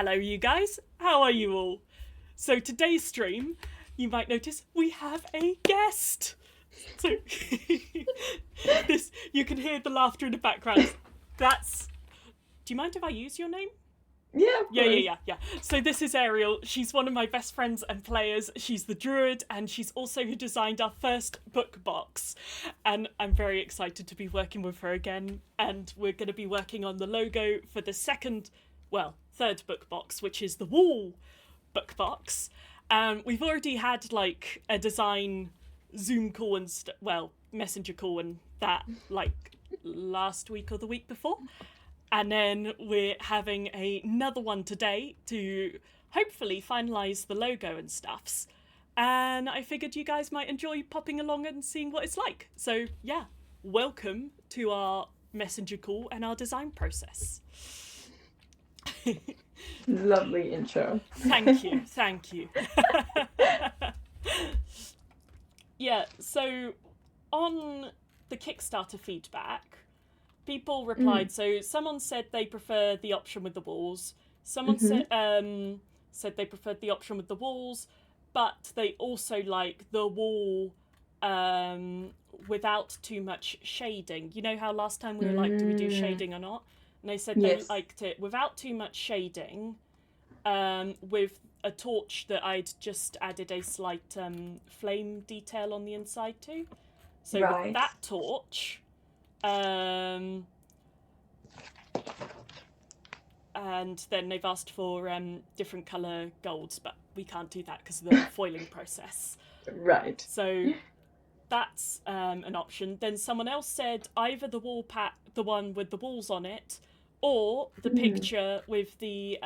Hello, you guys. How are you all? So today's stream, you might notice we have a guest. So this you can hear the laughter in the background. That's. Do you mind if I use your name? Yeah, of course. Yeah. So this is Ariel. She's one of my best friends and players. She's the druid, and she's also who designed our first book box. And I'm very excited to be working with her again. And we're going to be working on the logo for the third book box, which is the wall book box. We've already had like a design Zoom call and messenger call and that like last week or the week before. And then we're having another one today to hopefully finalise the logo and stuffs. And I figured you guys might enjoy popping along and seeing what it's like. So yeah, welcome to our messenger call and our design process. Lovely intro. Thank you. Yeah, so on the Kickstarter feedback, people replied. So someone said they prefer the option with the walls. Someone said they preferred the option with the walls, but they also like the wall without too much shading. You know how last time we were like, do we do shading or not? And they said they liked it without too much shading, with a torch that I'd just added a slight flame detail on the inside to. So with that torch, and then they've asked for different colour golds, but we can't do that because of the foiling process. Right. So that's an option. Then someone else said either the the one with the walls on it, or the picture with the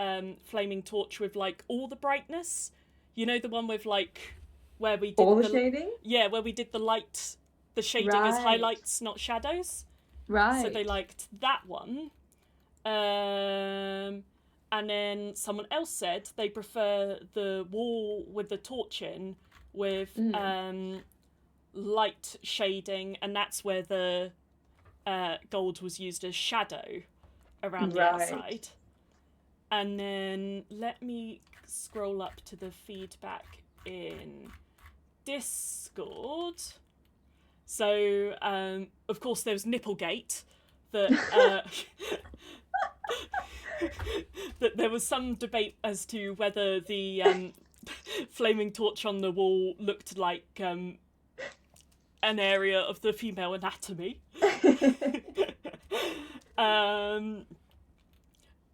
flaming torch with like all the brightness. You know, the one with like where we did all the shading? Yeah, where we did the light, the shading as highlights, not shadows. Right. So they liked that one. And then someone else said they prefer the wall with the torch in with light shading, and that's where the gold was used as shadow around the outside. And then let me scroll up to the feedback in Discord. So, of course, there was Nipplegate, that that there was some debate as to whether the flaming torch on the wall looked like an area of the female anatomy.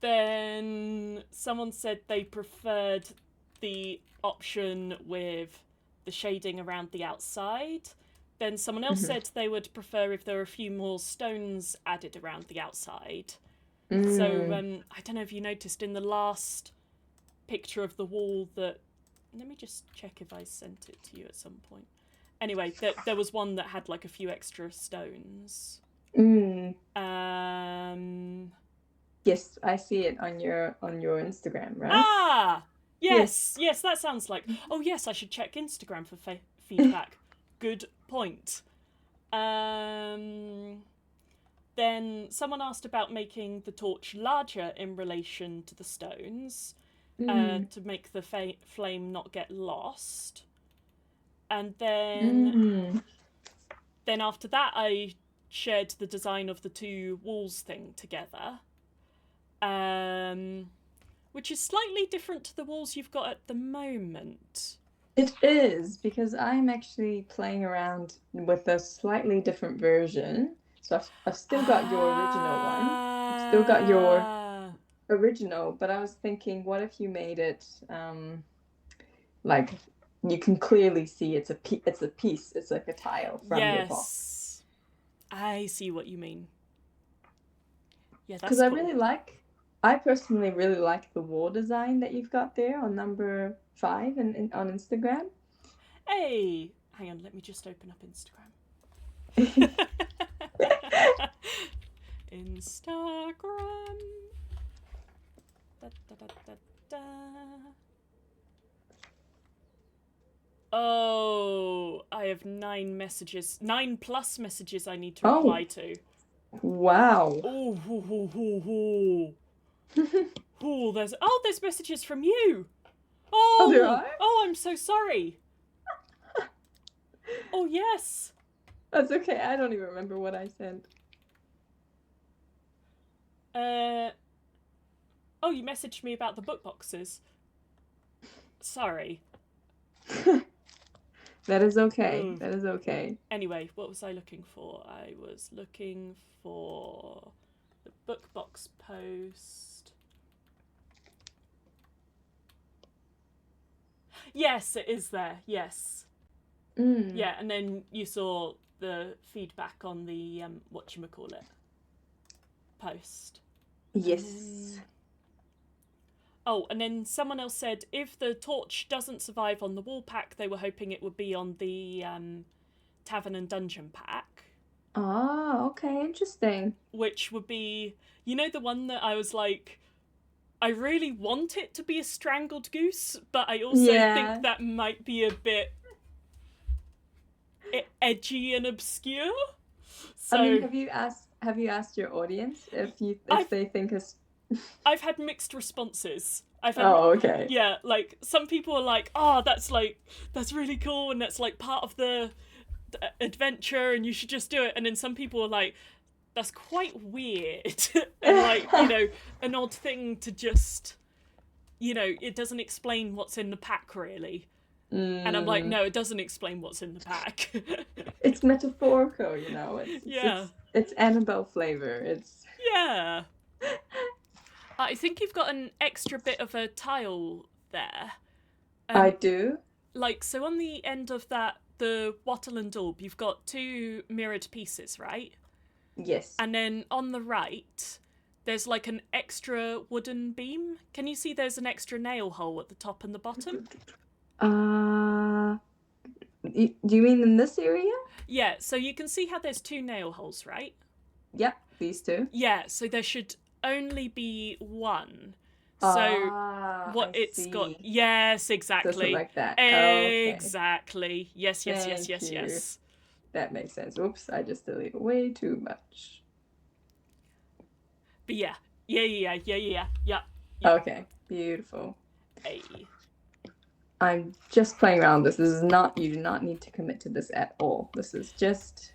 Then someone said they preferred the option with the shading around the outside. Then someone else said they would prefer if there were a few more stones added around the outside. So I don't know if you noticed in the last picture of the wall that... Let me just check if I sent it to you at some point. Anyway, there was one that had like a few extra stones. Yes, I see it on your Instagram, right? Ah! Yes, that sounds like... Oh yes, I should check Instagram for feedback. Good point. Then someone asked about making the torch larger in relation to the stones, to make the flame not get lost. And then after that, I shared the design of the two walls thing together, which is slightly different to the walls you've got at the moment. It is, because I'm actually playing around with a slightly different version. So I've still got your original one. I've still got your original, but I was thinking, what if you made it like you can clearly see it's a piece. It's like a tile from your box. I see what you mean. Yeah, that's cool. Because I personally really like the wall design that you've got there on number 5 and on Instagram. Hey, hang on, let me just open up Instagram. Instagram. Oh, I have 9 messages. 9+ messages I need to reply to. Wow. Oh, There's messages from you. Oh, there are? Oh, I'm so sorry. Oh, yes. That's okay. I don't even remember what I sent. Oh, you messaged me about the book boxes. Sorry. That is okay. That is okay. Anyway, what was I looking for? I was looking for the book box post. Yes, it is there. Yes. Yeah, and then you saw the feedback on the whatchamacallit post. Yes. And then someone else said if the torch doesn't survive on the wall pack, they were hoping it would be on the Tavern and Dungeon pack. Ah, okay, interesting. Which would be, the one that I was like, I really want it to be a strangled goose, but I also think that might be a bit edgy and obscure. So, I mean, have you asked your audience if they think it's... I've had mixed responses. okay. Yeah, like some people are like, "Oh, that's really cool, and that's like part of the adventure, and you should just do it." And then some people are like, "That's quite weird," and like an odd thing to just, it doesn't explain what's in the pack really. And I'm like, no, it doesn't explain what's in the pack. It's metaphorical, It's Annabelle flavor. It's yeah. I think you've got an extra bit of a tile there. I do. Like, so on the end of the wattle and daub, you've got 2 mirrored pieces, right? Yes. And then on the right, there's like an extra wooden beam. Can you see there's an extra nail hole at the top and the bottom? Do you mean in this area? Yeah, so you can see how there's 2 nail holes, right? Yep, these 2. Yeah, so there should only be 1. So what it's see. got... Yes, exactly. Something like that. Exactly. Okay. Yes. That makes sense. Oops, I just deleted way too much. But yeah. Okay, beautiful. Hey. I'm just playing around. This is not... You do not need to commit to this at all. This is just...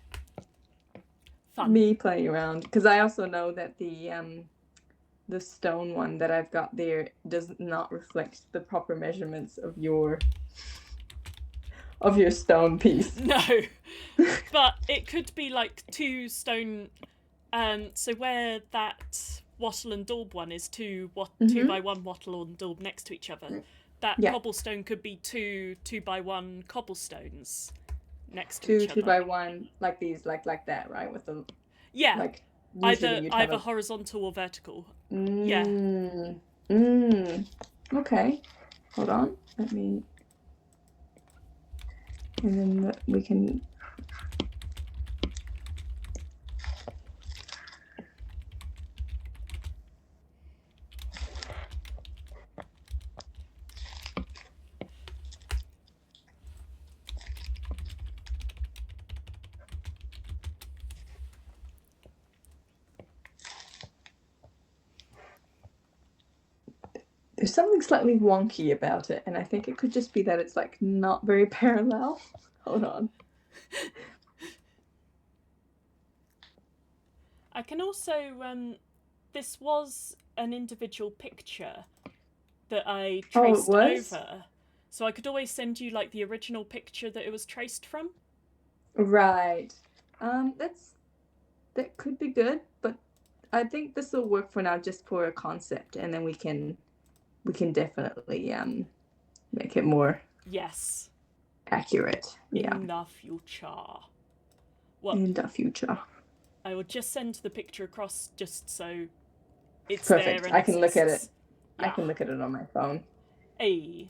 fun. Me playing around. Because I also know that the stone one that I've got there does not reflect the proper measurements of your stone piece. No. But it could be like 2 stone... so where that wattle and daub one is 2 by 1 wattle and daub next to each other, that cobblestone could be 2 by 1 cobblestones next to each other. 2 by 1, like these, like that, right? With the... Yeah. Like, either horizontal or vertical. Yeah. Okay. Hold on. Let me... And then we can... There's something slightly wonky about it, and I think it could just be that it's like not very parallel. Hold on. I can also this was an individual picture that I traced over. So I could always send you like the original picture that it was traced from. Right. That could be good, but I think this will work for now just for a concept, and then we can definitely make it more accurate. Yeah. In the future. In the future. I will just send the picture across just so it's perfect. there. And I can look at it. Yeah. I can look at it on my phone. Hey.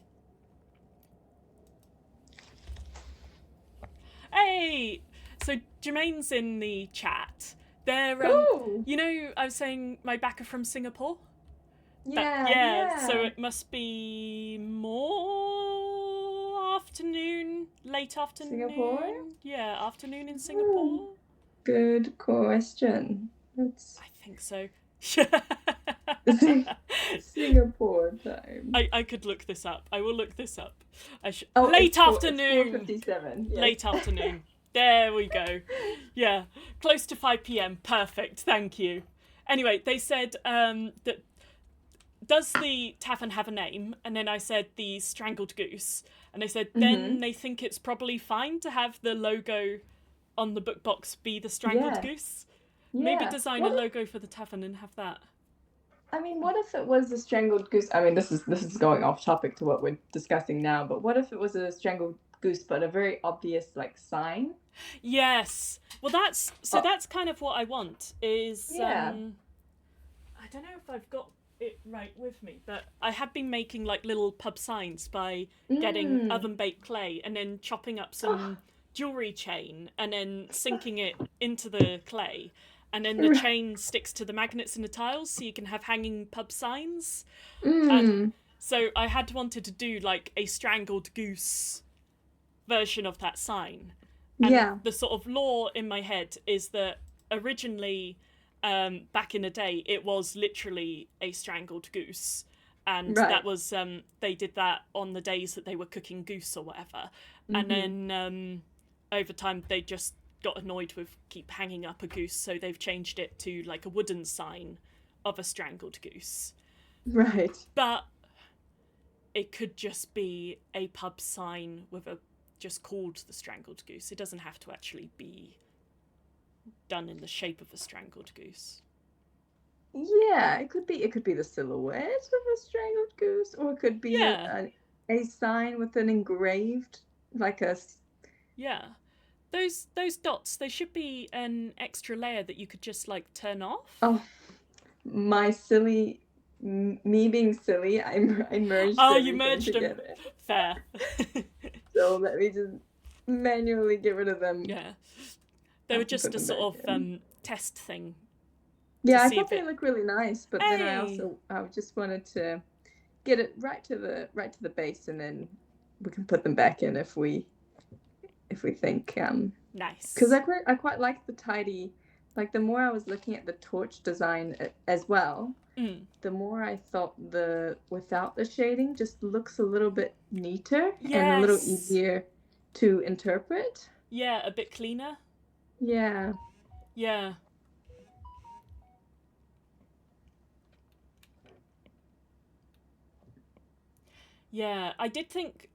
So Jermaine's in the chat. They're I was saying my backer from Singapore. Yeah. So it must be more late afternoon. Singapore? Yeah, afternoon in Singapore. Good question. I think so. Singapore time. I could look this up. I will look this up. Oh, Late it's afternoon. 4:57. Yes. Late afternoon. There we go. Yeah, close to 5 p.m. Perfect. Thank you. Anyway, they said that does the tavern have a name? And then I said the Strangled Goose. And they said then they think it's probably fine to have the logo on the book box be the Strangled Yeah. Goose. Yeah. Maybe design a logo for the tavern and have that. I mean, what if it was a strangled goose? I mean, this is going off topic to what we're discussing now, but what if it was a strangled goose, but a very obvious like sign? Yes. Well, that's kind of what I want. Is Yeah. I don't know if I've got it right with me, but I have been making like little pub signs by getting oven baked clay and then chopping up some jewelry chain and then sinking it into the clay. And then the chain sticks to the magnets in the tiles, so you can have hanging pub signs. And so I had wanted to do like a Strangled Goose version of that sign. And the sort of lore in my head is that originally, back in the day, it was literally a strangled goose. And that was, they did that on the days that they were cooking goose or whatever. And then over time, they just got annoyed with keep hanging up a goose, so they've changed it to like a wooden sign of a strangled goose. Right. But it could just be a pub sign with a just called the Strangled Goose. It doesn't have to actually be done in the shape of a strangled goose. Yeah, it could be the silhouette of a strangled goose, or it could be a sign with an engraved like a those dots, they should be an extra layer that you could just like turn off. Oh, my silly, me being silly, I merged. Oh, you merged together. them. Fair. So let me just manually get rid of them. Yeah, they were just a sort of test thing. Yeah, I thought they looked really nice, but then I just wanted to get it right to the base, and then we can put them back in if we think nice. Because I quite like the tidy, like the more I was looking at the torch design as well, the more I thought the without the shading just looks a little bit neater and a little easier to interpret. Yeah, a bit cleaner. Yeah. Yeah. Yeah, I did think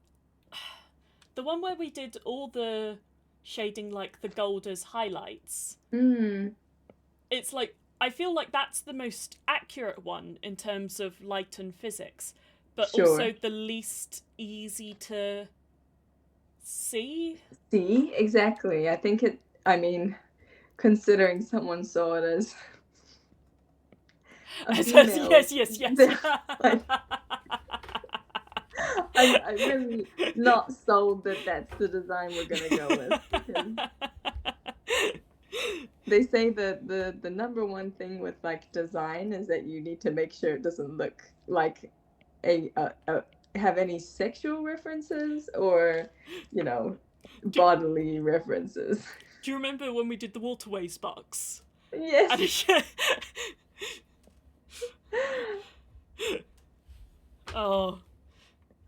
the one where we did all the shading like the gold as highlights. It's like I feel like that's the most accurate one in terms of light and physics, but also the least easy to see. See, exactly. I think I mean, considering someone saw it as a female, yes. Like, I'm really not sold that that's the design we're gonna go with. They say that the number one thing with like design is that you need to make sure it doesn't look like have any sexual references or, you know, bodily references. Do you remember when we did the waterways box? Yes. Oh.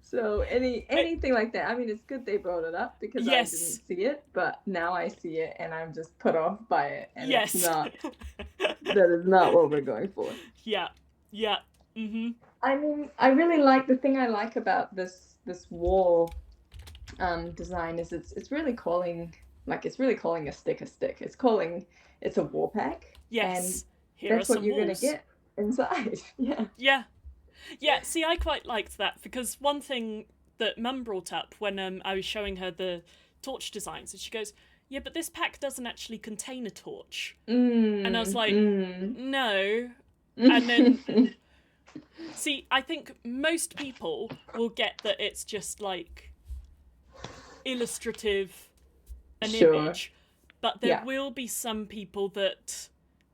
So anything like that. I mean, it's good they brought it up because I didn't see it, but now I see it and I'm just put off by it. And it's not. That is not what we're going for. Yeah. I mean, I really like the thing I like about this wall design is it's really calling a stick a stick. It's a wall pack. Yes. And that's what you're gonna get inside. Yeah. Yeah, see, I quite liked that because one thing that Mum brought up when I was showing her the torch designs, and she goes, yeah, but this pack doesn't actually contain a torch. And I was like, no. And then, see, I think most people will get that it's just like illustrative, an image, but there will be some people that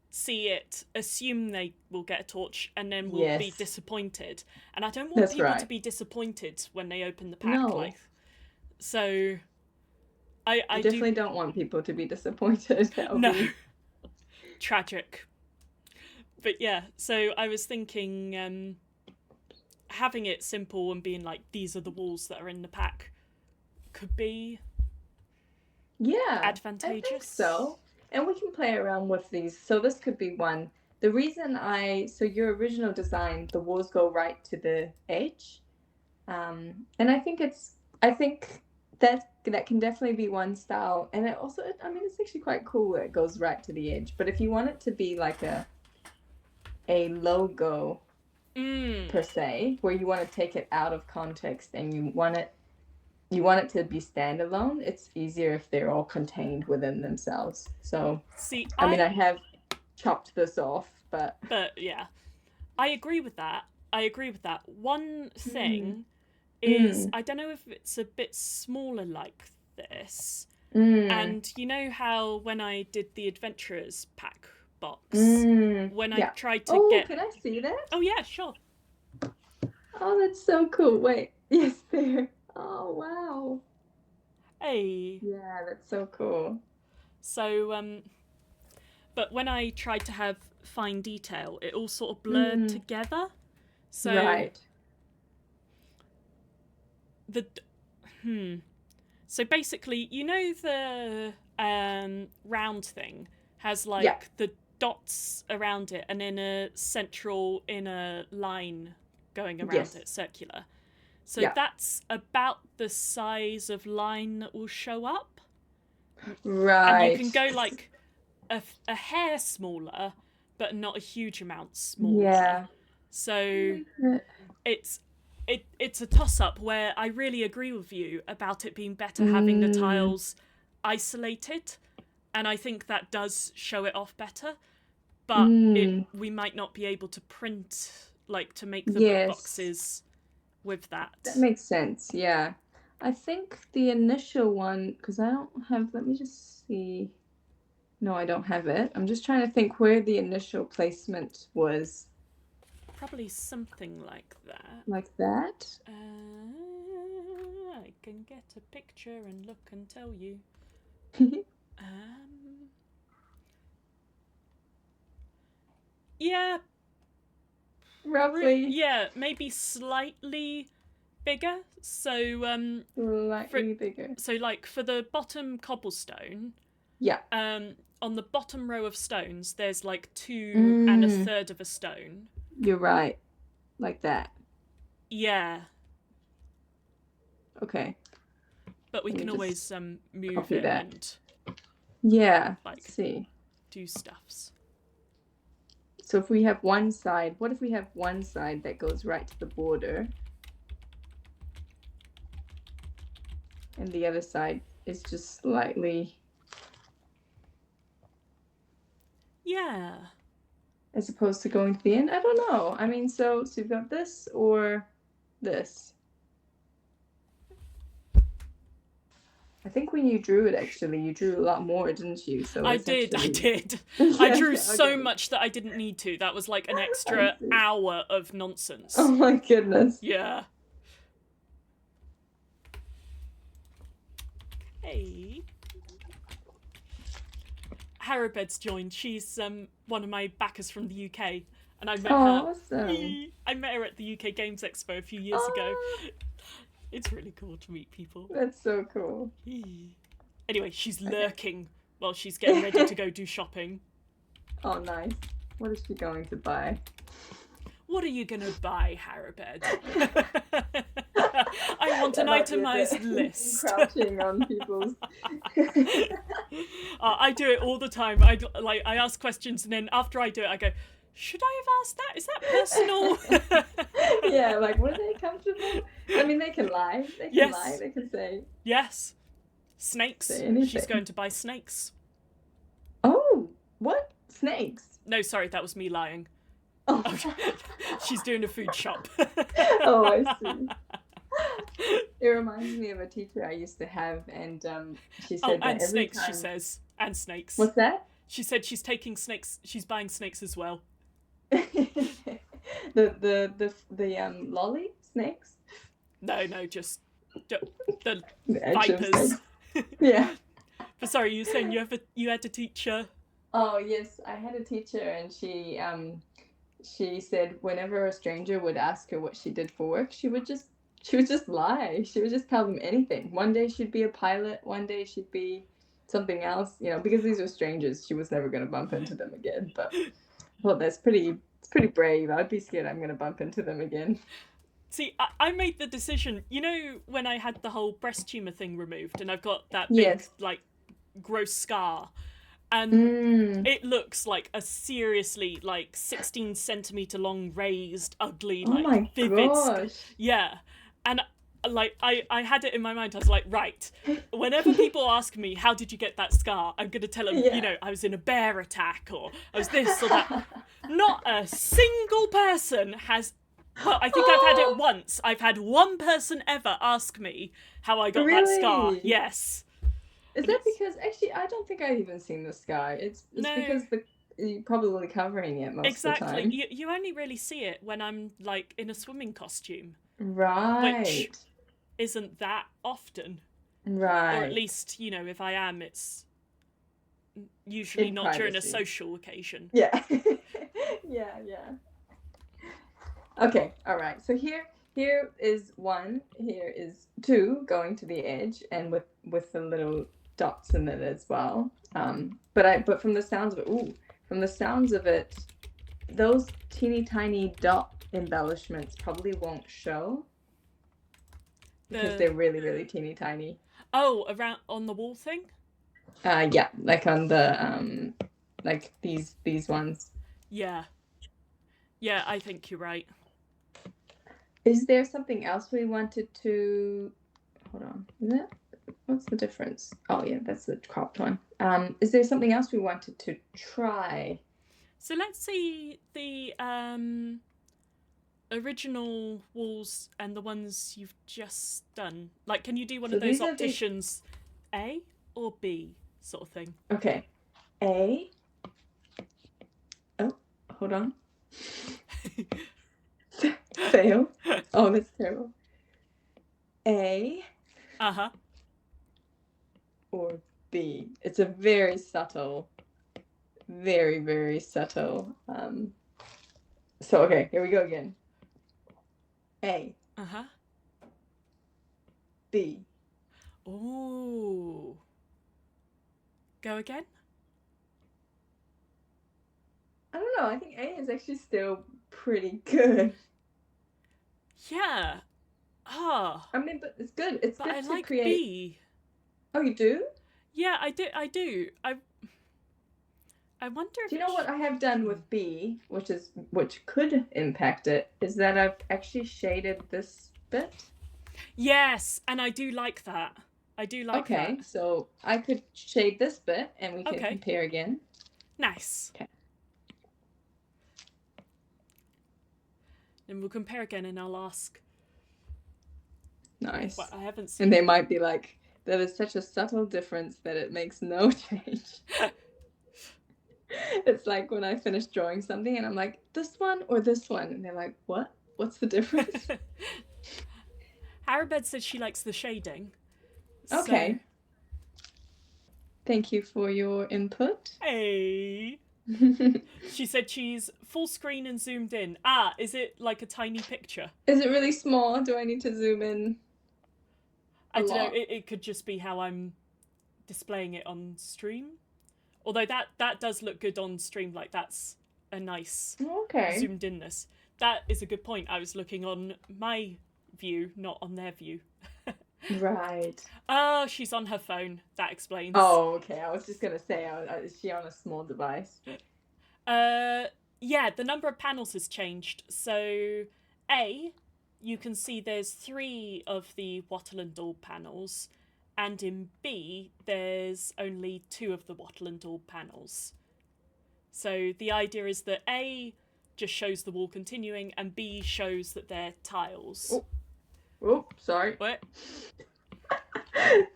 see it, assume they will get a torch, and then will be disappointed. And I don't want people to be disappointed when they open the pack. No. So I definitely don't want people to be disappointed. No. Tragic. But yeah, so I was thinking having it simple and being like, these are the walls that are in the pack could be Yeah, I think advantageous. so. And we can play around with these. So this could be one. The reason so your original design, the walls go right to the edge. And I think that can definitely be one style. And it also, I mean, it's actually quite cool that it goes right to the edge. But if you want it to be like a logo per se, where you want to take it out of context and you want it to be standalone, it's easier if they're all contained within themselves. So, See, I mean, I have chopped this off, but yeah, I agree with that. One thing is, I don't know if it's a bit smaller like this. And you know how when I did the Adventurers pack box, when I tried to get... can I see that? Oh yeah, sure. Oh, that's so cool. Wait, yes, there. Oh, wow. Hey. Yeah, that's so cool. So, but when I tried to have fine detail, it all sort of blurred together. So right. So basically, you know the round thing has like the dots around it and then a central inner line going around it, circular. So that's about the size of line that will show up. Right. And you can go like a hair smaller, but not a huge amount smaller. Yeah. So it's a toss-up where I really agree with you about it being better having the tiles isolated, and I think that does show it off better, but we might not be able to print, like, to make the book boxes with that. That makes sense, yeah. I think the initial one, because I don't have, let me just see. No, I don't have it. I'm just trying to think where the initial placement was. Probably something like that. Like that? I can get a picture and look and tell you. Yeah. Roughly. Yeah, maybe slightly bigger. So slightly bigger. So like for the bottom cobblestone. Yeah. On the bottom row of stones, there's like 2 and a third of a stone. You're right. Like that. Yeah. Okay. But we can always move it and like let's see. Do stuffs. So if we have one side, what if we have one side that goes right to the border? And the other side is just slightly... Yeah. As opposed to going to the end? I don't know. I mean, so you've got this or this. I think when you drew it, actually, you drew a lot more, didn't you? So I did. I drew so much that I didn't need to. That was like an extra hour of nonsense. Oh my goodness. Yeah. Hey. Harrowbed's joined. She's one of my backers from the UK, and I met her. Awesome. I met her at the UK Games Expo a few years ago. It's really cool to meet people. That's so cool. Anyway, she's lurking while she's getting ready to go do shopping. Oh, nice. What is she going to buy? What are you going to buy, Harrowbed? I want an itemised list. Crouching on people's... I do it all the time. I ask questions, and then after I do it, I go, should I have asked that? Is that personal? Yeah, like, were they comfortable? I mean, they can lie. They can lie. They can say... Yes. Snakes. She's going to buy snakes. Oh, what? Snakes? No, sorry, that was me lying. Oh. She's doing a food shop. Oh, I see. It reminds me of a teacher I used to have, and she said that and every snakes, time... she says. And snakes. What's that? She said she's taking snakes. She's buying snakes as well. the lolly snakes? No, just the vipers. Yeah. But sorry, you were saying you had a teacher. Oh yes, I had a teacher, and she said whenever a stranger would ask her what she did for work, she would just lie. She would just tell them anything. One day she'd be a pilot, one day she'd be something else, because these were strangers, she was never going to bump into them again. But well, it's pretty brave. I'd be scared I'm going to bump into them again. See, I made the decision, when I had the whole breast tumor thing removed and I've got that big, Yes. like, gross scar, and Mm. it looks like a seriously, like, 16 centimeter long, raised, ugly, Oh like, my vivid gosh. Yeah. And, like, I had it in my mind. I was like, right, whenever people ask me, how did you get that scar? I'm going to tell them, Yeah. I was in a bear attack, or I was this or that. Not a single person has. Well, I think I've had it Oh, once. I've had one person ever ask me how I got that scar. really? Yes. Is And that it's. because actually I don't think I've even seen the sky. It's No, because the you're probably covering it most of the exactly. time. You only really see it when I'm, like, in a swimming costume, which Right. isn't that often. Or at Right. least, if I am, it's usually In not during a privacy. social occasion. Yeah. Yeah, yeah. Okay, all right. So here is one, here is two going to the edge, and with the little dots in it as well. But from the sounds of it, from the sounds of it, those teeny tiny dot embellishments probably won't show because The they're really, really teeny tiny. around on the wall thing. Yeah, like on the like these ones. Yeah, yeah, I think you're right. Is there something else we wanted to? Hold on. Is that what's the difference? Oh yeah, that's the cropped one. Is there something else we wanted to try? So let's see the original walls and the ones you've just done. Like, can you do one So of those these are the opticians A or B sort of thing? okay. A. Oh, hold on. Fail. Oh, that's terrible. A Uh-huh. or B. It's a very subtle, very, very subtle. So okay, here we go again. A, Uh-huh. B. Ooh. Go again? I don't know. I think A is actually still pretty good. Yeah. Ah. I mean, but it's good. It's But I good to like create. B. Oh, you do? Yeah, I do. I wonder if Do you it know what I have done with B, which could impact it, is that I've actually shaded this bit. Yes, and I do like that. I do like Okay, that. so I could shade this bit and we can Okay. compare again. Nice. Okay. And we'll compare again and I'll ask. Nice. Well, I haven't seen. And they might be like, that is such a subtle difference that it makes no change. It's like when I finish drawing something and I'm like, this one or this one? And they're like, what? What's the difference? Arabed said she likes the shading. Okay. So... Thank you for your input. Hey. She said she's full screen and zoomed in. Is it like a tiny picture? Is it really small? Do I need to zoom in? I don't know. It could just be how I'm displaying it on stream. Although that does look good on stream. Like, that's a nice zoomed inness. That is a good point. I was looking on my view, not on their view. Right. Oh, she's on her phone. That explains. Oh, okay. I was just going to say, is she on a small device? Yeah, the number of panels has changed. So, A, you can see there's 3 of the Wattle and Daub panels, and in B, there's only 2 of the Wattle and Daub panels. So the idea is that A just shows the wall continuing, and B shows that they're tiles. Oh, sorry. What?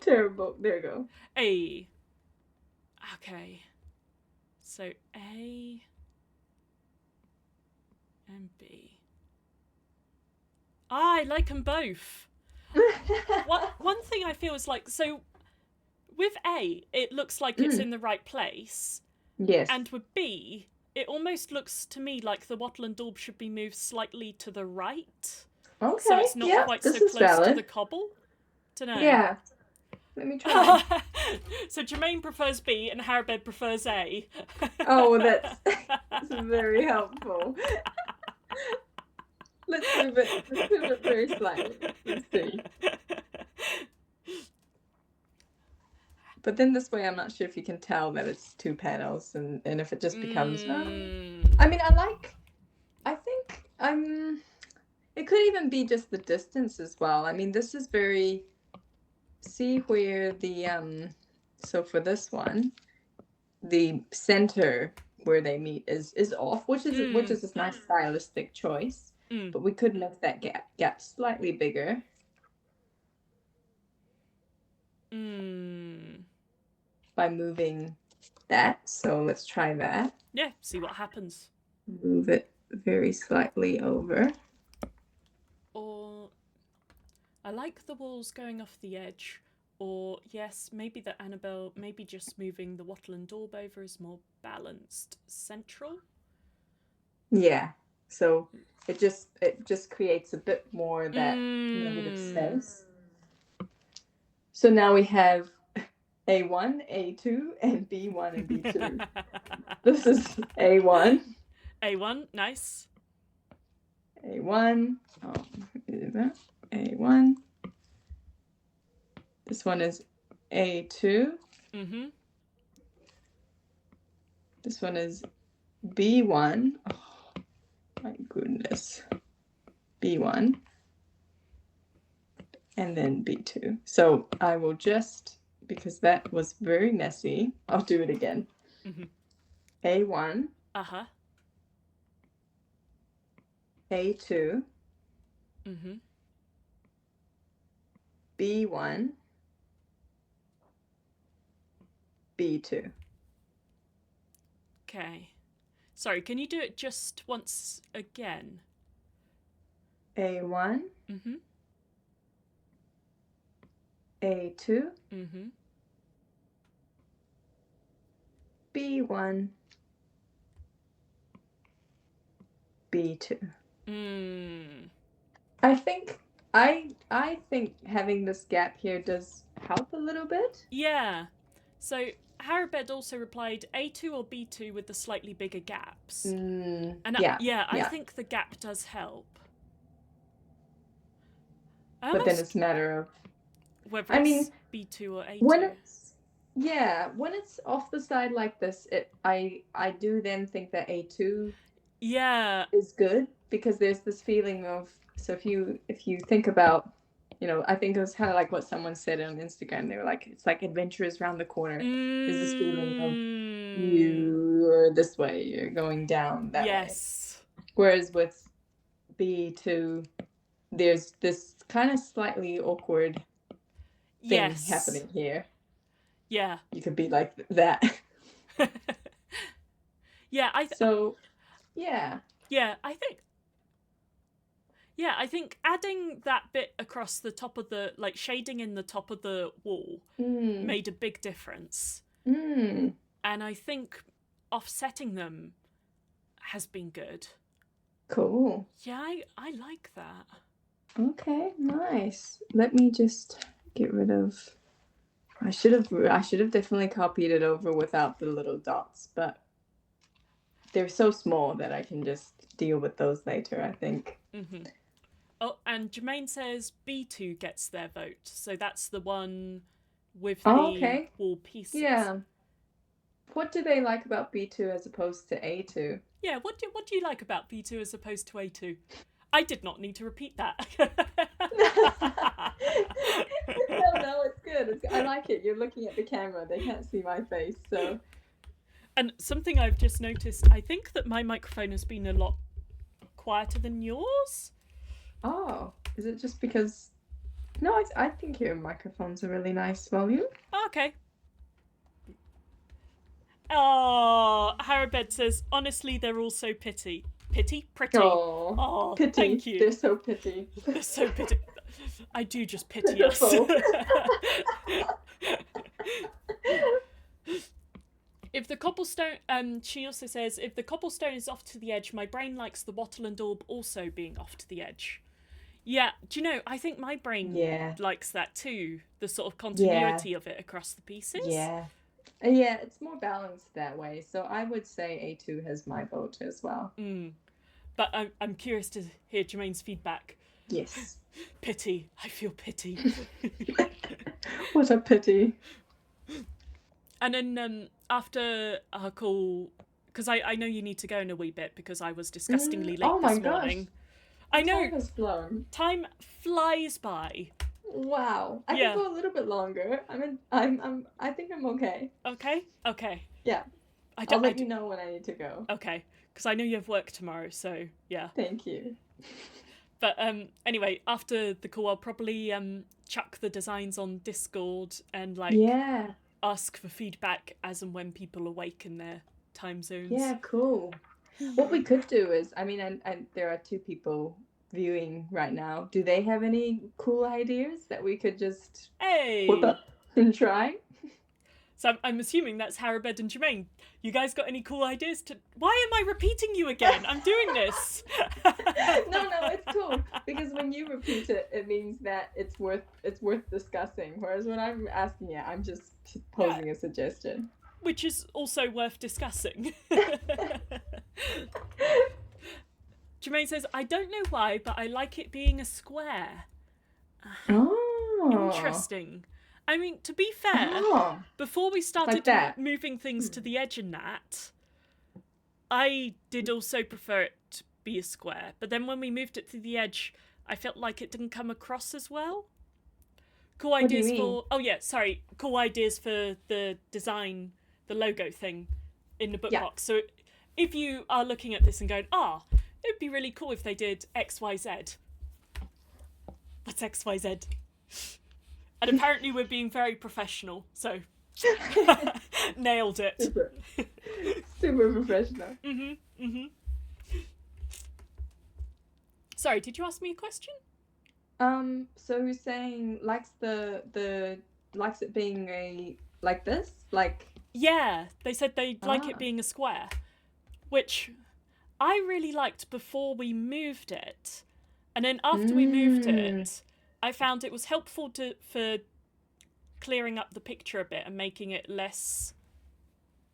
Terrible. There you go. A. Okay. So A and B. I like them both. One thing I feel is like, so with A, it looks like it's in the right place. Yes. And with B, it almost looks to me like the wattle and daub should be moved slightly to the right. So Okay. it's not Yeah, quite so this is close to the valid. cobble. Dunno. Yeah. Let me try. So Jermaine prefers B and Harabed prefers A. Oh, that's very helpful. Let's move it very slightly. Let's see. But then this way, I'm not sure if you can tell that it's 2 panels, and if it just becomes. I mean, I think It could even be just the distance as well. I mean, this is very. See where the So for this one, the center where they meet is off, which is a nice stylistic choice. But we could make that gap slightly bigger. By moving that. So let's try that. Yeah, see what happens. Move it very slightly over. Or I like the walls going off the edge. Or yes, maybe the Annabelle, maybe just moving the wattle and daub over is more balanced central. Yeah. So it just creates a bit more that negative space. So now we have A1, A2, and B1 and B2. This is A1. A1, nice. A1. A1. This one is A2. This one is B1. Oh, my goodness. B1. And then B2. So I will just, because that was very messy, I'll do it again. A1. A2. B1. B2. Okay. Sorry, can you do it just once again? A1. A2. B1. B2. I think having this gap here does help a little bit. Yeah. So Harabed also replied A2 or B2 with the slightly bigger gaps. And I think the gap does help. But then it's a matter of whether it's B2 or A2. When it's off the side like this, I do then think that A2 is good, because there's this feeling of, so if you think about, I think it was kind of like what someone said on Instagram. They were like, it's like adventure is around the corner. There's this feeling of you're this way, you're going down that way. Whereas with B2, there's this kind of slightly awkward thing happening here. Yeah. You could be like that. Yeah, I think adding that bit across the top of the, like shading in the top of the wall made a big difference. And I think offsetting them has been good. Cool. Yeah, I like that. Okay, nice. Let me just get rid of, I should have definitely copied it over without the little dots, but they're so small that I can just deal with those later, I think. Oh, and Jermaine says B2 gets their vote. So that's the one with the wall pieces. Yeah. What do they like about B2 as opposed to A2? Yeah, what do you like about B2 as opposed to A2? I did not need to repeat that. No, it's good. I like it. You're looking at the camera. They can't see my face, so. And something I've just noticed, I think that my microphone has been a lot quieter than yours. Oh, is it just because... No, I think your microphone's a really nice volume. Okay. Oh, Harabed says, honestly, they're all so pretty. Pretty? Oh, pity. Thank you. They're so pretty. They're so pretty. I do just pity us. If the cobblestone, she also says, if the cobblestone is off to the edge, my brain likes the wattle and daub also being off to the edge. Yeah, do you know, I think my brain likes that too, the sort of continuity of it across the pieces. Yeah. Yeah, it's more balanced that way. So I would say A2 has my vote as well. But I'm curious to hear Jermaine's feedback. Yes. Pity. I feel pity. What a pity. And then after our call, because I know you need to go in a wee bit because I was disgustingly late this morning. I know. Time has flown. Time flies by. Wow. I can go a little bit longer. I think I'm okay. Okay. Yeah. I'll let you know when I need to go. Okay. Because I know you have work tomorrow, so yeah. Thank you. But anyway, after the call, I'll probably chuck the designs on Discord and ask for feedback as and when people awake in their time zones. Yeah, cool. What we could do is, and there are 2 people viewing right now. Do they have any cool ideas that we could just whip up and try? So I'm assuming that's Harabed and Jermaine. You guys got any cool ideas to... Why am I repeating you again? I'm doing this. No, it's cool. Because when you repeat it, it means that it's worth discussing. Whereas when I'm asking it, I'm just posing a suggestion. Which is also worth discussing. Jermaine says, I don't know why, but I like it being a square. Oh. Interesting. I mean, to be fair, before we started moving things to the edge and that, I did also prefer it to be a square. But then when we moved it to the edge, I felt like it didn't come across as well. Cool ideas for... Oh, yeah, sorry. Cool ideas for the design, the logo thing in the book box. So if you are looking at this and going, it'd be really cool if they did XYZ. What's XYZ? And apparently we're being very professional, so nailed it. Super professional. Sorry, did you ask me a question? So you're saying likes it being like this? Like... Yeah, they said they'd like it being a square, which I really liked before we moved it. And then after we moved it, I found it was helpful for clearing up the picture a bit and making it less...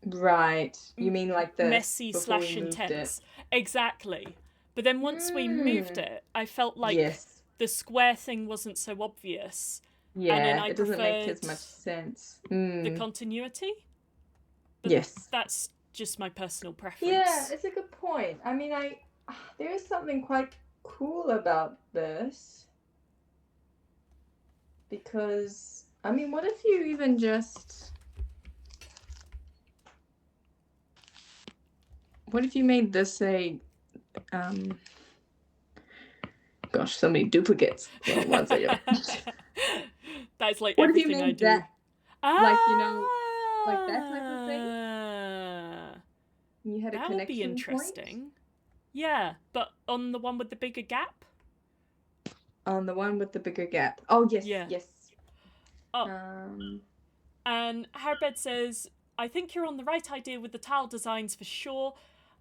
Right. You mean like the... messy / intense. Exactly. But then once we moved it, I felt like the square thing wasn't so obvious. Yeah, and then I it doesn't make as much sense. The continuity. But that's just my personal preference. Yeah, it's a good point. I mean, there is something quite cool about this. Because, I mean, what if you even just... What if you made this a... Gosh, so many duplicates. Well, one second. That's like what everything if you I made do. That, like, like that type of thing? You had a that connection would be interesting. Point? Yeah, but on the one with the bigger gap? On the one with the bigger gap. Oh, yes, yes. Oh. And Harbed says, I think you're on the right idea with the tile designs for sure.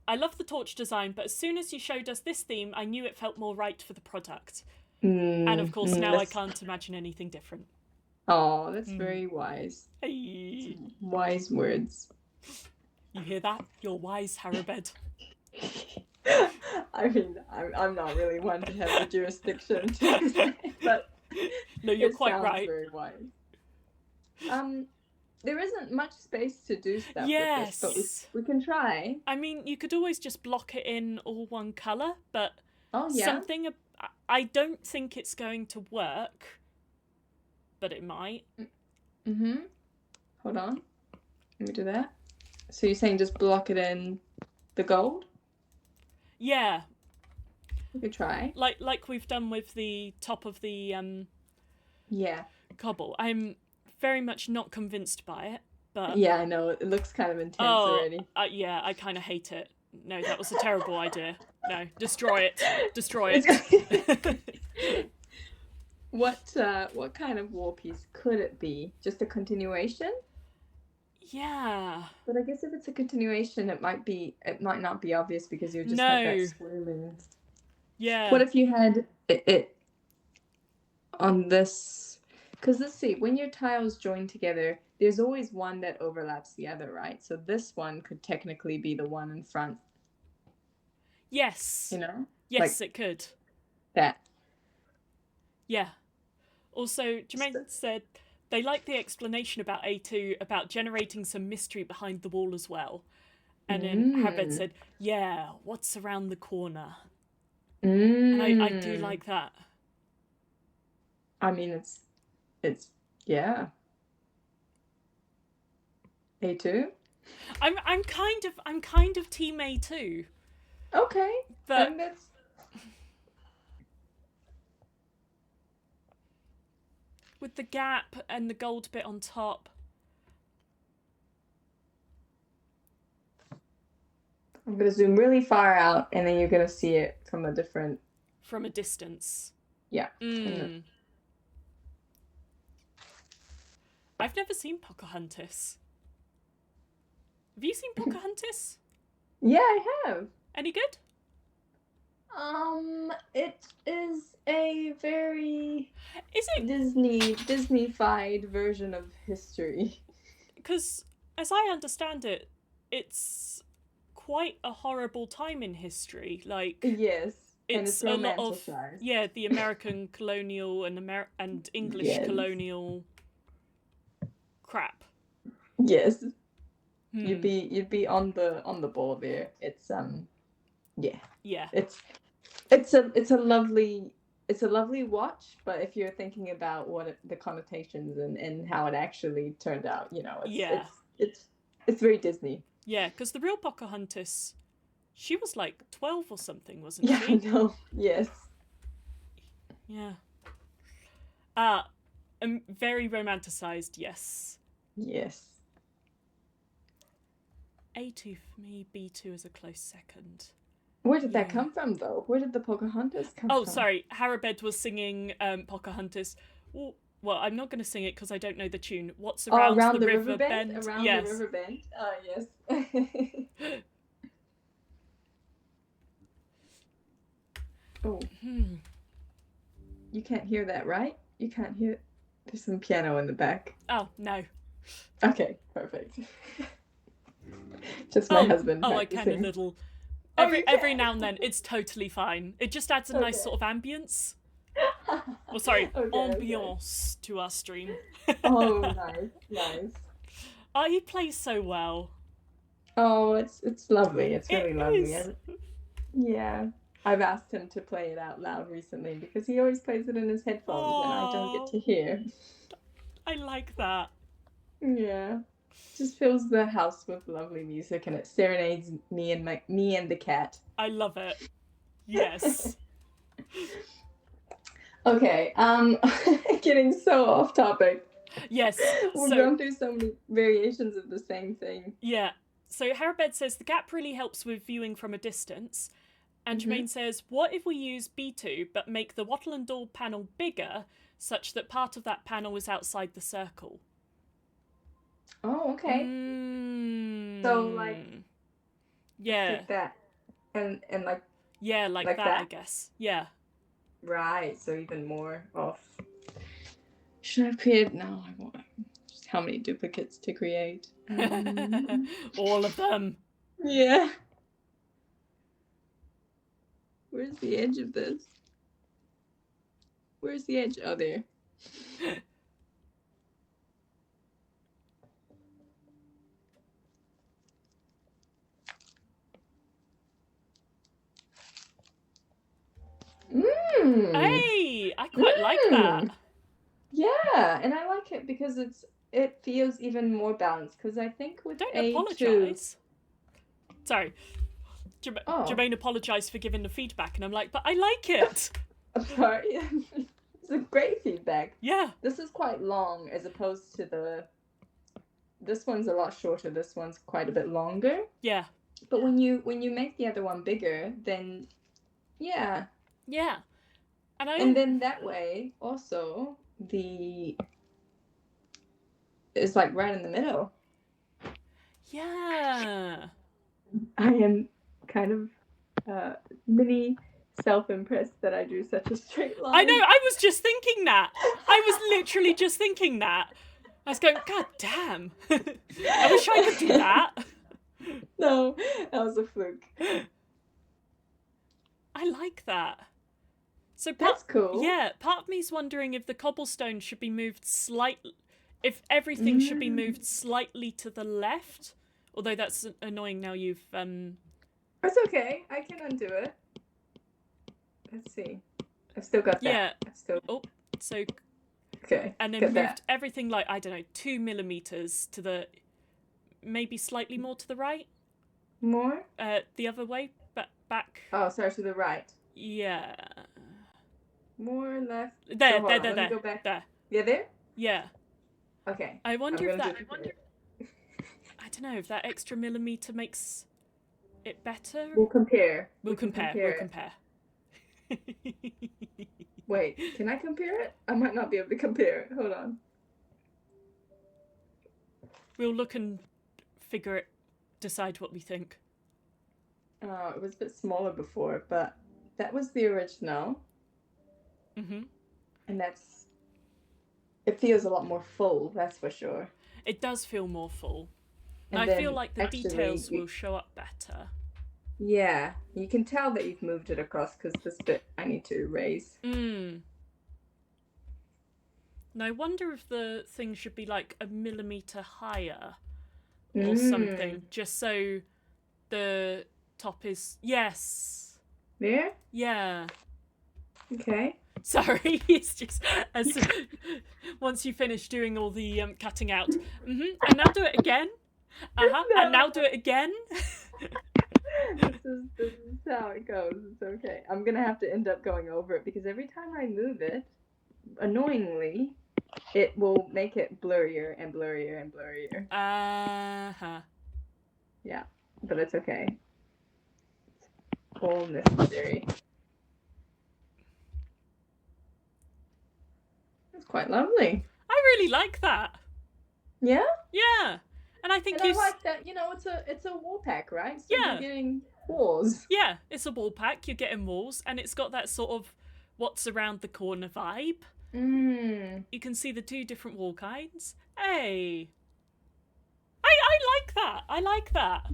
I love the torch design, but as soon as you showed us this theme, I knew it felt more right for the product. And of course, now I can't imagine anything different. Oh, that's very wise. Hey. Wise words. You hear that? You're wise, Harabed. I mean, I'm not really one to have the jurisdiction to say, but no, you're quite right. Very wise. There isn't much space to do stuff with this, but we can try. I mean, you could always just block it in all one colour, but something... I don't think it's going to work, but it might. Hold on. Let me do that. So you're saying just block it in the gold? Yeah. We could try. Like we've done with the top of the cobble. I'm very much not convinced by it, but... Yeah, I know. It looks kind of intense already. Yeah, I kind of hate it. No, that was a terrible idea. No, destroy it. Destroy it. What kind of war piece could it be? Just a continuation? Yeah. But I guess if it's a continuation, it might not be obvious because you just have that No. swirling. Yeah. What if you had it on this? Because let's see, when your tiles join together, there's always one that overlaps the other, right? So this one could technically be the one in front, Yes. you know? Yes, Like it could. that. Yeah. Also, Jermaine said they like the explanation about A2 about generating some mystery behind the wall as well. And then Harbed said, yeah, what's around the corner? And I do like that. I mean, it's yeah. A2? I'm kind of team A2. Okay. But And that's with the gap and the gold bit on top. I'm gonna zoom really far out and then you're gonna see it from a different From a distance. yeah. I've never seen Pocahontas. Have you seen Pocahontas? Yeah, I have. Any good? It is a very Is it Disney-fied version of history. because, as I understand it, it's quite a horrible time in history. Like, Yes, and it's it's a lot of romanticized. the American colonial and English Yes. colonial crap. Yes, you'd be on the ball there. It's Yeah. It's a lovely watch, but if you're thinking about the connotations and how it actually turned out, you know, it's very Disney. Yeah, because the real Pocahontas, she was like 12 or something, wasn't Yeah, she? I know. Yes. Yeah. Very romanticized, yes. Yes. A2 for me, B2 is a close second. Where did that come from, though? Where did the Pocahontas come from? Oh, sorry. Harabed was singing Pocahontas. Well, I'm not going to sing it because I don't know the tune. What's around the river bend? Around yes. the river bend? Yes. Oh. You can't hear that, right? You can't hear... There's some piano in the back. Oh, no. Okay, perfect. Just my husband practicing. I kind of little... Every now and then, it's totally fine. It just adds a nice sort of ambience. Well, sorry, ambiance to our stream. Oh, nice. Oh, he plays so well. Oh, it's lovely. It's really lovely. Yeah. I've asked him to play it out loud recently because he always plays it in his headphones and I don't get to hear. I like that. Yeah. Just fills the house with lovely music and it serenades me and the cat. I love it. Yes. Okay, getting so off topic. Yes. We're going through so many variations of the same thing. Yeah. So Harabed says the gap really helps with viewing from a distance. And Jermaine says, what if we use B2 but make the wattle and daub panel bigger such that part of that panel is outside the circle? Oh, okay. So like like that and like like that, I guess. Yeah. Right, so even more off. Should I create? No, I won't. Just how many duplicates to create? All of them. Yeah. Where's the edge of this? Where's the edge? Oh, there. Hey, I quite like that. Yeah, and I like it because it feels even more balanced. Because I think with Don't A2... apologise. Sorry. Jermaine apologised for giving the feedback, and I'm like, but I like it. I'm sorry. It's a great feedback. Yeah. This is quite long as opposed to this one's a lot shorter. This one's quite a bit longer. Yeah. But when you make the other one bigger, then yeah. Yeah. And then that way also it's like right in the middle. Yeah. I am kind of mini self-impressed that I drew such a straight I know, line. I was just thinking that. I was literally just thinking that. I was going, God damn. I wish I could do that. No, that was a fluke. I like that. So That's cool. part of me's wondering if the cobblestone should be moved slightly, if everything should be moved slightly to the left. Although that's annoying now you've It's okay. I can undo it. Let's see. I've still got that. Yeah. I've still... Oh, so Okay. and then moved everything like, I don't know, 2 millimeters to the, maybe slightly more to the right. More? The other way, back. Oh, sorry, to the right. Yeah. More left. There, So there. Let me go back. There. Yeah, there? Yeah. Okay. I wonder if that. I don't know if that extra millimeter makes it better. We'll compare. We'll compare. Wait, can I compare it? I might not be able to compare it. Hold on. We'll look and decide what we think. Oh, it was a bit smaller before, but that was the original. Mm-hmm. And it feels a lot more full, that's for sure. It does feel more full. And I feel like the details will show up better. Yeah, you can tell that you've moved it across because this bit I need to erase. And I wonder if the thing should be like a millimeter higher or something, just so the top is... Yes. There? Yeah. Okay. Sorry, it's just once you finish doing all the cutting out. And now do it again. No. And now do it again. This is how it goes. It's okay. I'm gonna have to end up going over it because every time I move it, annoyingly, it will make it blurrier and blurrier and blurrier. Yeah, but it's okay. It's all necessary. It's quite lovely. I really like that. Yeah? Yeah. And I think I like that, it's a wall pack, right? So you're getting walls. Yeah, it's a wall pack, you're getting walls, and it's got that sort of what's around the corner vibe. You can see the 2 different wall kinds. Hey. I like that. I like that.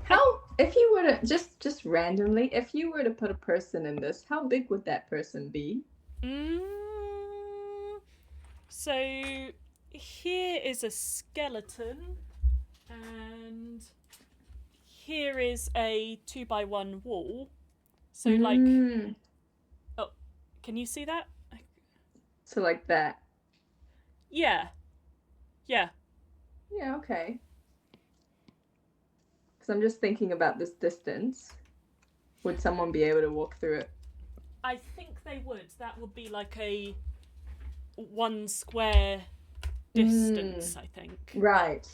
How, if you were to, just randomly, if you were to put a person in this, how big would that person be? So here is a skeleton, and here is a 2x1 wall. So like, oh, can you see that? So like that. Yeah. Yeah, okay. Because I'm just thinking about this distance. Would someone be able to walk through it? I think they would. That would be like a 1 square distance, I think. Right.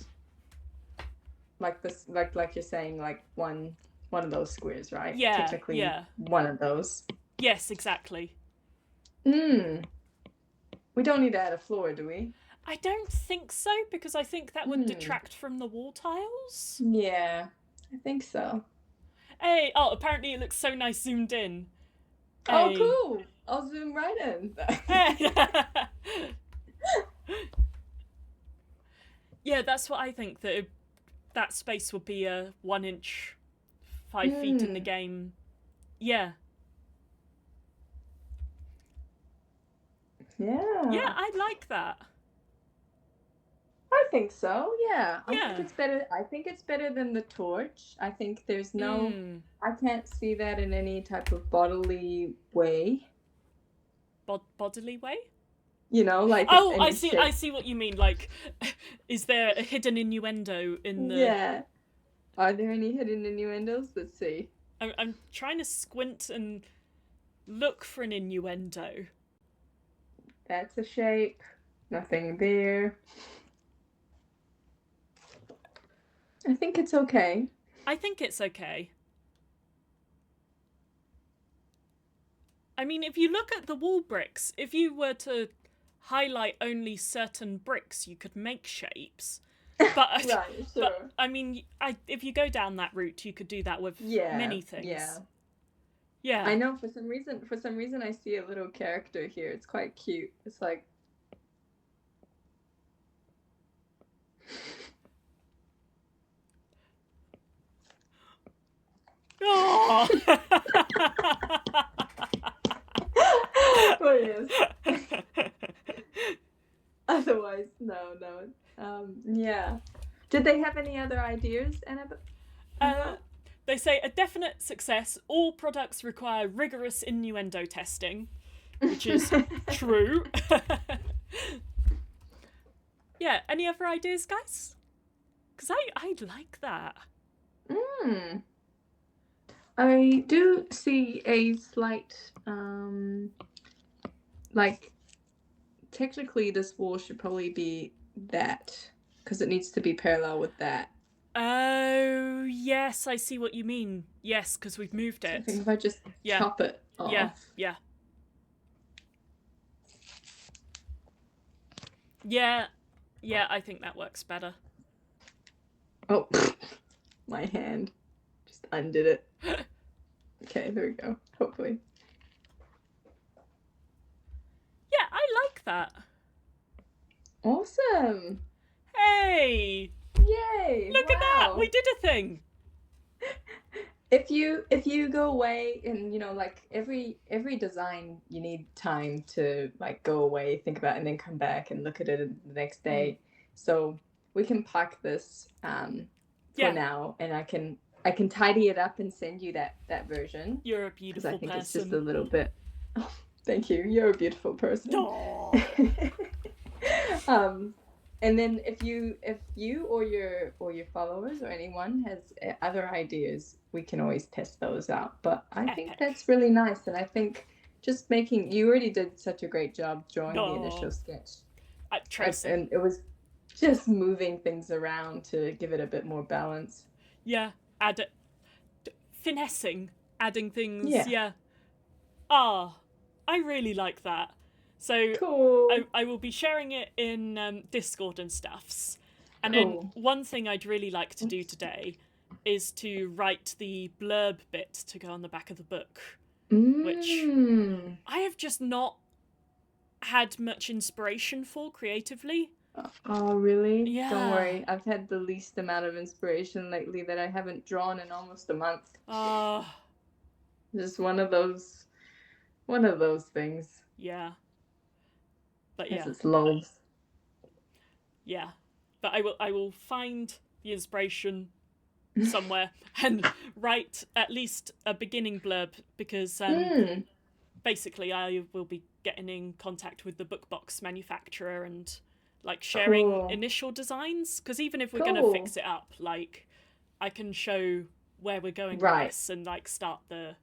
Like this, like you're saying, like one of those squares, right? Yeah. Technically, one of those. Yes, exactly. We don't need to add a floor, do we? I don't think so, because I think that would detract from the wall tiles. Yeah, I think so. Hey, apparently it looks so nice zoomed in. Oh, cool. I'll zoom right in. Yeah, that's what I think, that space would be a 1 inch, 5 feet in the game. Yeah. Yeah. Yeah, I like that. I think so, yeah. I think it's better than the torch. I think there's no... I can't see that in any type of bodily way. Bodily way? Like... Oh, I see what you mean. Like, is there a hidden innuendo in the... Yeah. Are there any hidden innuendos? Let's see. I'm trying to squint and look for an innuendo. That's a shape. Nothing there. I think it's okay. I think it's okay. I mean, if you look at the wall bricks, if you were to highlight only certain bricks, you could make shapes. But Right, but sure. I mean, if you go down that route, you could do that with Yeah, many things. yeah. Yeah. I know for some reason I see a little character here. It's quite cute. It's like Oh. oh yes. Otherwise, no, no. Yeah. Did they have any other ideas, Annabelle? They say a definite success. All products require rigorous innuendo testing, which is true. Yeah. Any other ideas, guys? Because I like that. Mm. I do see a slight, like, technically this wall should probably be that, because it needs to be parallel with that. Oh, yes, I see what you mean. Yes, because we've moved So I it. think if I just Yeah. chop it Yeah, off. yeah. Yeah, yeah, I think that works better. Oh, my hand just undid it. Okay, there we go. Hopefully. Yeah, I like that. Awesome. Hey, Yay. look at that. We did a thing. If you go away and like every design you need time to like go away, think about it, and then come back and look at it the next day. So we can park this for now, and I can tidy it up and send you that version. You're a beautiful because I think person. it's just a little bit. Oh, thank you. You're a beautiful person. And then if you or your followers or anyone has other ideas, we can always test those out. But I think that's really nice, and I think just you already did such a great job drawing the initial sketch. And it was just moving things around to give it a bit more balance. Yeah, finessing, adding things. Yeah. Ah, I really like that. So cool. I will be sharing it in Discord and stuffs. And cool. then one thing I'd really like to do today is to write the blurb bit to go on the back of the book, which I have just not had much inspiration for creatively. Oh, really? Yeah. Don't worry. I've had the least amount of inspiration lately that I haven't drawn in almost a month. Just one of those things. Yeah. But yeah. It's lulls. Yeah. But I will find the inspiration somewhere and write at least a beginning blurb, because basically I will be getting in contact with the book box manufacturer and like sharing initial designs, because even if we're going to fix it up, like I can show where we're going with this and like start the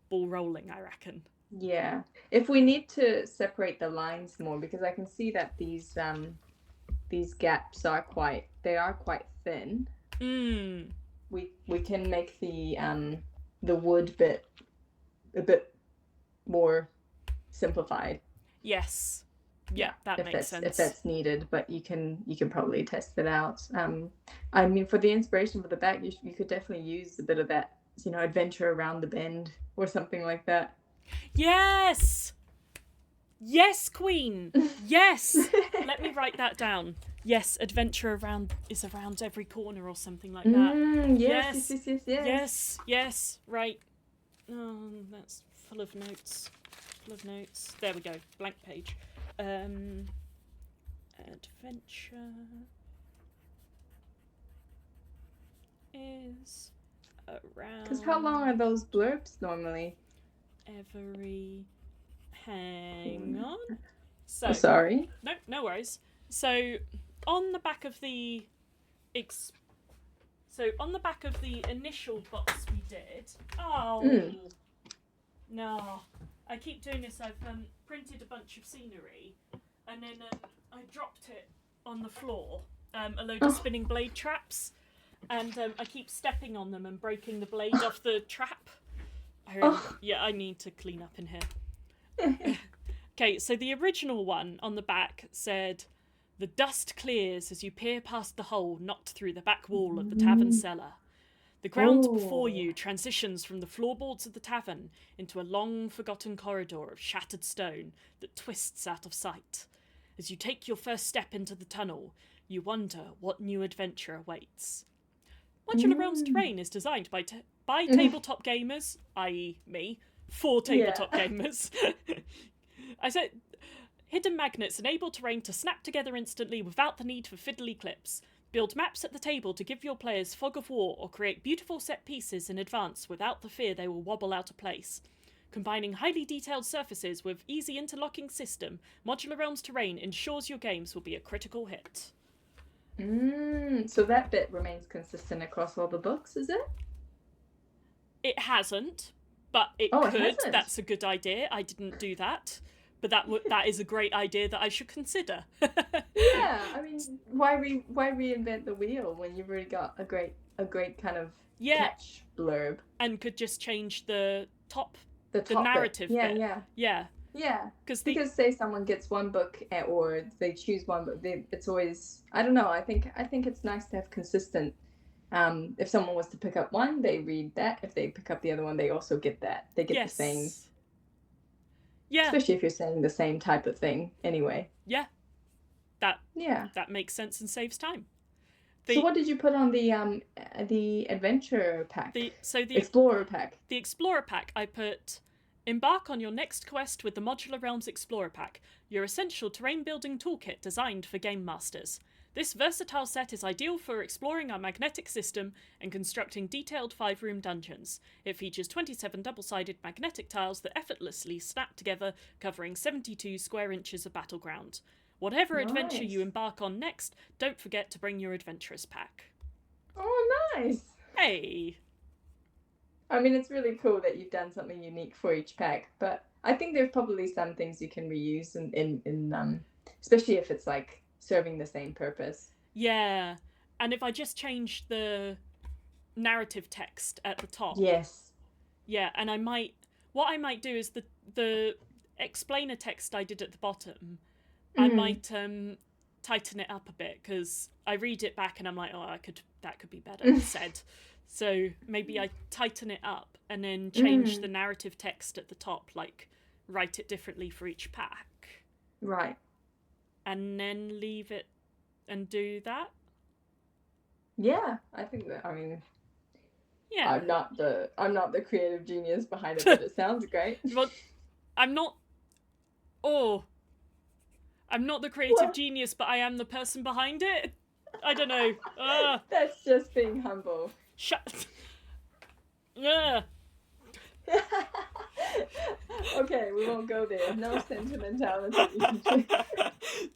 ball rolling, I reckon. Yeah. If we need to separate the lines more, because I can see that these gaps are quite thin. We can make the wood bit a bit more simplified. Yes. Yeah, that makes sense. If that's needed, but you can probably test it out. I mean, for the inspiration for the back, you could definitely use a bit of that, adventure around the bend or something like that. Yes! Yes, Queen! Yes! Let me write that down. Yes, adventure is around every corner or something like that. Yes. Right. Oh, that's full of notes. There we go. Blank page. Adventure is around. Because how long are those blurbs normally? Hang on. So sorry. No worries. So on the back of the initial box we did. No, I keep doing this. I've printed a bunch of scenery, and then I dropped it on the floor. A load of spinning blade traps, and I keep stepping on them and breaking the blade off the trap. I need to clean up in here. Okay, so the original one on the back said, The dust clears as you peer past the hole knocked through the back wall of the tavern cellar. The ground before you transitions from the floorboards of the tavern into a long forgotten corridor of shattered stone that twists out of sight. As you take your first step into the tunnel, you wonder what new adventure awaits. Modular Realms Terrain is designed by tabletop gamers, i.e. me, for tabletop gamers. I said, hidden magnets enable terrain to snap together instantly without the need for fiddly clips. Build maps at the table to give your players fog of war or create beautiful set pieces in advance without the fear they will wobble out of place. Combining highly detailed surfaces with easy interlocking system, Modular Realms Terrain ensures your games will be a critical hit. So that bit remains consistent across all the books, is it? It hasn't, but it could. It hasn't. That's a good idea. I didn't do that, but that is a great idea that I should consider. Yeah, I mean, why reinvent the wheel when you've already got a great kind of catch blurb, and could just change the top narrative bit. Yeah. Because say someone gets one book or they choose one book, it's always, I don't know. I think it's nice to have consistent. If someone was to pick up one, they read that. If they pick up the other one, they also get that. They get the same. Yeah. Especially if you're saying the same type of thing anyway. Yeah. That makes sense and saves time. So what did you put on the adventure pack? The Explorer pack. The Explorer pack, I put, embark on your next quest with the Modular Realms Explorer pack, your essential terrain building toolkit designed for game masters. This versatile set is ideal for exploring our magnetic system and constructing detailed 5-room dungeons. It features 27 double-sided magnetic tiles that effortlessly snap together, covering 72 square inches of battleground. Whatever adventure you embark on next, don't forget to bring your adventurous pack. Oh, nice! Hey! I mean, it's really cool that you've done something unique for each pack, but I think there's probably some things you can reuse in especially if it's like serving the same purpose. Yeah, and if I just change the narrative text at the top. Yes. Yeah, and what I might do is the explainer text I did at the bottom, I might tighten it up a bit, because I read it back and I'm like, that could be better said. So maybe I tighten it up and then change the narrative text at the top, like write it differently for each pack. Right. And then leave it and do that. Yeah, I think that, I mean, yeah. I'm not the creative genius behind it, but it sounds great. Well, I'm not the creative genius, but I am the person behind it. I don't know. That's just being humble. Shut. Yeah. Okay, we won't go there. No sentimentality.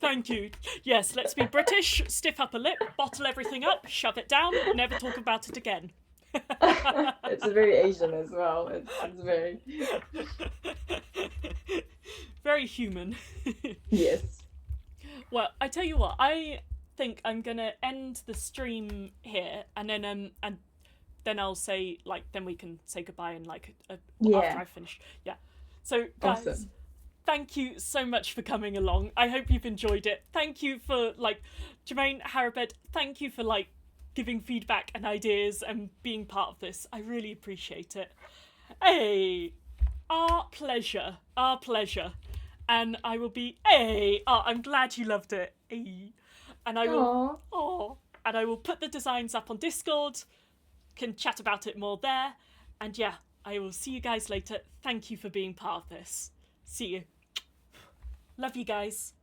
Thank you. Yes, let's be British, stiff upper lip, bottle everything up, shove it down, never talk about it again. It's very Asian as well. It's very... very human. Yes. Well, I tell you what, I think I'm going to end the stream here, and then I'll say, like, then we can say goodbye and, like, after I've finished. Yeah. So, guys, awesome. Thank you so much for coming along. I hope you've enjoyed it. Thank you for, like, Jermaine Harabed, thank you for, like, giving feedback and ideas and being part of this. I really appreciate it. Hey, our pleasure. And I will be, I'm glad you loved it. And I will, and I will put the designs up on Discord, can chat about it more there. And yeah, I will see you guys later. Thank you for being part of this. See you. Love you guys.